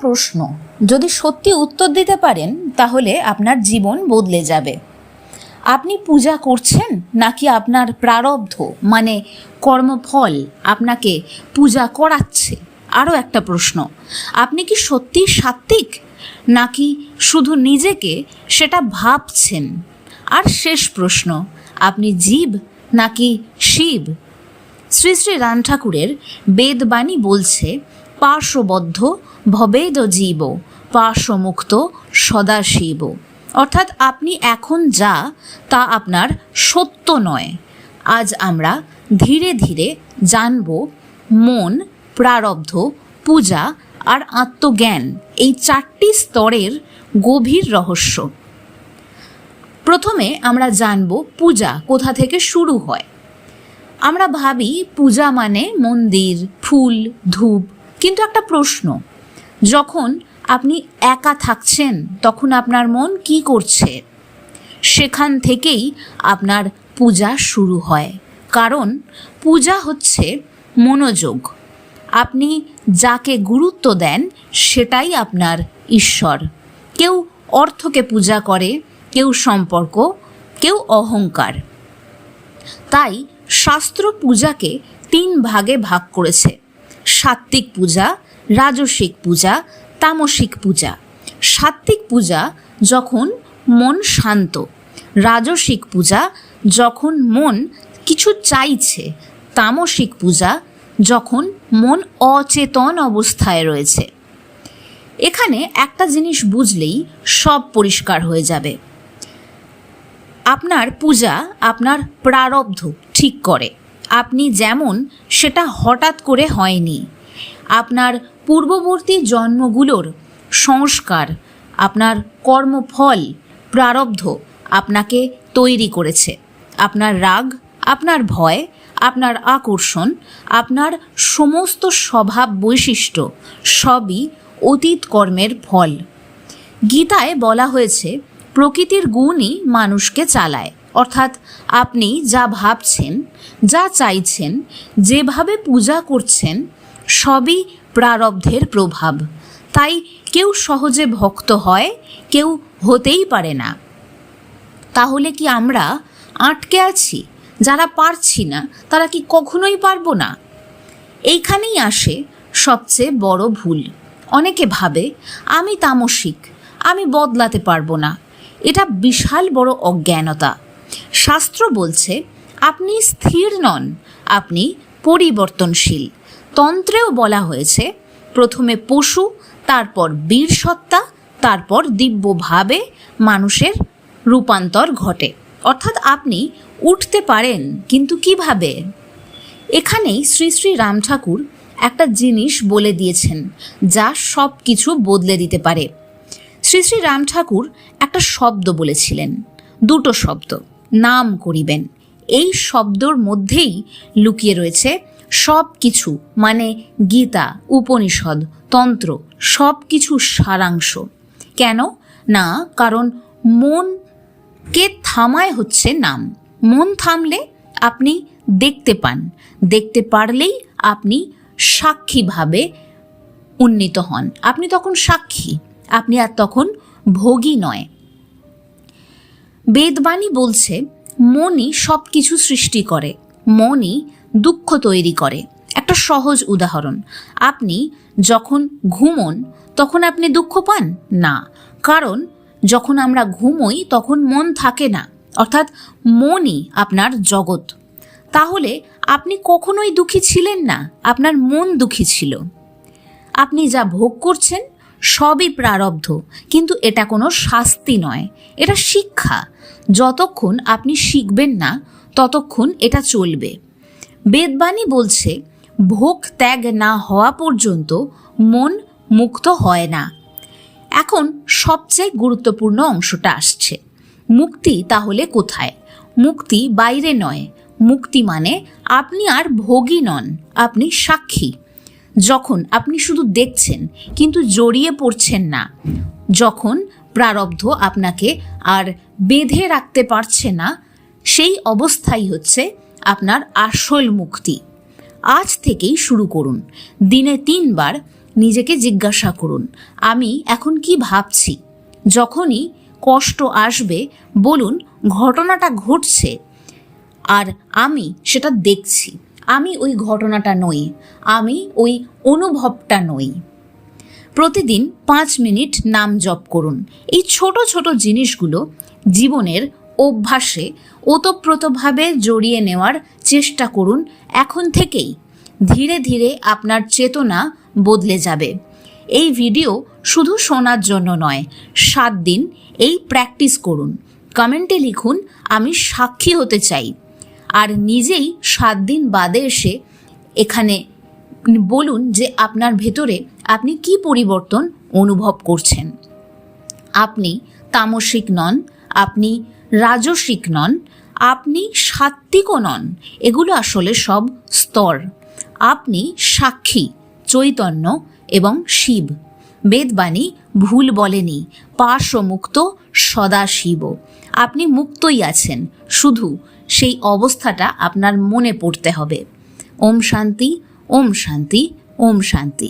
প্রশ্ন, যদি সত্যি উত্তর দিতে পারেন তাহলে আপনার জীবন বদলে যাবে। আপনি পূজা করছেন নাকি আপনার প্রারব্ধ মানে কর্মফল আপনাকে পূজা করাচ্ছে? আরও একটা প্রশ্ন, আপনি কি সত্যি সাত্ত্বিক নাকি শুধু নিজেকে সেটা ভাবছেন? আর শেষ প্রশ্ন, আপনি জীব নাকি শিব? শ্রী শ্রী রাম ঠাকুরের বেদবাণী বলছে, পার্শ্ববদ্ধ ভবেদ জীব, পার্শ্বমুক্ত সদাশিব। অর্থাৎ আপনি এখন যা তা আপনার সত্য নয়। আজ আমরা ধীরে ধীরে জানব মন, প্রারব্ধ, পূজা আর আত্মজ্ঞান এই 4টি স্তরের গভীর রহস্য। প্রথমে আমরা জানব পূজা কোথা থেকে শুরু হয়। আমরা ভাবি পূজা মানে মন্দির, ফুল, ধূপ, কিন্তু একটা প্রশ্ন, যখন আপনি একা থাকছেন তখন আপনার মন কি করছে? সেখান থেকেই আপনার পূজা শুরু হয়, কারণ পূজা হচ্ছে মনোযোগ। আপনি যাকে গুরুত্ব দেন সেটাই আপনার ঈশ্বর। কেউ অর্থকে পূজা করে, কেউ সম্পর্ক, কেউ অহংকার। তাই শাস্ত্র পূজাকে 3 ভাগে ভাগ করেছে: সাত্ত্বিক পূজা, রাজসিক পূজা, তামসিক পূজা। সাত্ত্বিক পূজা যখন মন শান্ত, রাজসিক পূজা যখন মন কিছু চাইছে, তামসিক পূজা যখন মন অচেতন অবস্থায় রয়েছে। এখানে একটা জিনিস বুঝলেই সব পরিষ্কার হয়ে যাবে। আপনার পূজা আপনার প্রারব্ধ ঠিক করে। আপনি যেমন, সেটা হঠাৎ করে হয়নি। আপনার পূর্ববর্তী জন্মগুলোর সংস্কার, আপনার কর্মফল, প্রারব্ধ আপনাকে তৈরি করেছে। আপনার রাগ, আপনার ভয়, আপনার আকর্ষণ, আপনার সমস্ত স্বভাব বৈশিষ্ট্য সবই অতীত কর্মের ফল। গীতায় বলা হয়েছে, প্রকৃতির গুণই মানুষকে চালায়। অর্থাৎ আপনি যা ভাবছেন, যা চাইছেন, যেভাবে পূজা করছেন, সবই প্রারব্ধের প্রভাব। তাই কেউ সহজে ভক্ত হয়, কেউ হতেই পারে না। তাহলে কি আমরা আটকে আছি? যারা পারছি না তারা কি কখনোই পারবো না? এইখানেই আসে সবচেয়ে বড় ভুল। অনেকে ভাবে, আমি তামসিক, আমি বদলাতে পারবো না। এটা বিশাল বড় অজ্ঞানতা। শাস্ত্র বলছে, আপনি স্থির নন, আপনি পরিবর্তনশীল। তন্ত্রেও বলা হয়েছে, প্রথমে পশু, তারপর বীর সত্তা, তারপর দিব্যভাবে মানুষের রূপান্তর ঘটে। অর্থাৎ আপনি উঠতে পারেন, কিন্তু কিভাবে? এখানেই শ্রী শ্রী রাম ঠাকুর একটা জিনিস বলে দিয়েছেন যা সব কিছু বদলে দিতে পারে। শ্রী শ্রী রাম ঠাকুর একটা শব্দ বলেছিলেন, 2টো শব্দ, নাম করিবেন। এই শব্দর মধ্যেই লুকিয়ে রয়েছে সব কিছু, মানে গীতা, উপনিষদ, তন্ত্র, সব কিছুর সারাংশ। কেন না? কারণ মনকে থামায় হচ্ছে নাম। মন থামলে আপনি দেখতে পান, দেখতে পারলেই আপনি সাক্ষীভাবে উন্নীত হন। আপনি তখন সাক্ষী, আপনি আর তখন ভোগী নয়। বেদবাণী বলছে, মনই সব কিছু সৃষ্টি করে, মনই দুঃখ তৈরি করে। একটা সহজ উদাহরণ, আপনি যখন ঘুমোন তখন আপনি দুঃখ পান না, কারণ যখন আমরা ঘুমোই তখন মন থাকে না। অর্থাৎ মনই আপনার জগৎ। তাহলে আপনি কখনোই দুঃখী ছিলেন না, আপনার মন দুঃখী ছিল। আপনি যা ভোগ করছেন সবই প্রারব্ধ, কিন্তু এটা কোনো শাস্তি নয়, এটা শিক্ষা। যতক্ষণ আপনি শিখবেন না ততক্ষণ এটা চলবে। বেদবাণী বলছে, ভোগ ত্যাগ না হওয়া পর্যন্ত মন মুক্ত হয় না। এখন সবচেয়ে গুরুত্বপূর্ণ অংশটা আসছে। মুক্তি তাহলে কোথায়? মুক্তি বাইরে নয়। মুক্তি মানে আপনি আর ভোগী নন, আপনি সাক্ষী। যখন আপনি শুধু দেখছেন কিন্তু জড়িয়ে পড়ছেন না, যখন প্রারব্ধ আপনাকে আর বেঁধে রাখতে পারছে না, সেই অবস্থাই হচ্ছে আপনার আসল মুক্তি। আজ থেকেই শুরু করুন। দিনে 3 বার নিজেকে জিজ্ঞাসা করুন, আমি এখন কি ভাবছি? যখনই কষ্ট আসবে বলুন, ঘটনাটা ঘটছে আর আমি সেটা দেখছি। আমি ওই ঘটনাটা নই, আমি ওই অনুভবটা নই। প্রতিদিন 5 মিনিট নাম জপ করুন। এই ছোট ছোট জিনিসগুলো জীবনের অভ্যাসে ওতপ্রোতভাবে জড়িয়ে নেওয়ার চেষ্টা করুন এখন থেকেই। ধীরে ধীরে আপনার চেতনা বদলে যাবে। এই ভিডিও শুধু শোনার জন্য নয়, 7 দিন এই প্র্যাকটিস করুন। কমেন্টে লিখুন, আমি সাক্ষী হতে চাই। আর নিজেই 7 দিন বাদে এসে এখানে বলুন যে আপনার ভেতরে আপনি কি পরিবর্তন অনুভব করছেন। আপনি তামসিক নন, আপনি রাজসিক নন, আপনি সাত্ত্বিকও নন। এগুলো আসলে সব স্তর। আপনি সাক্ষী, চৈতন্য এবং শিব। বেদবাণী ভুল বলেনি, পাশমুক্ত সদা শিব। আপনি মুক্তই আছেন, শুধু সেই অবস্থাটা আপনার মনে পড়তে হবে। ওম শান্তি, ওম শান্তি, ওম শান্তি।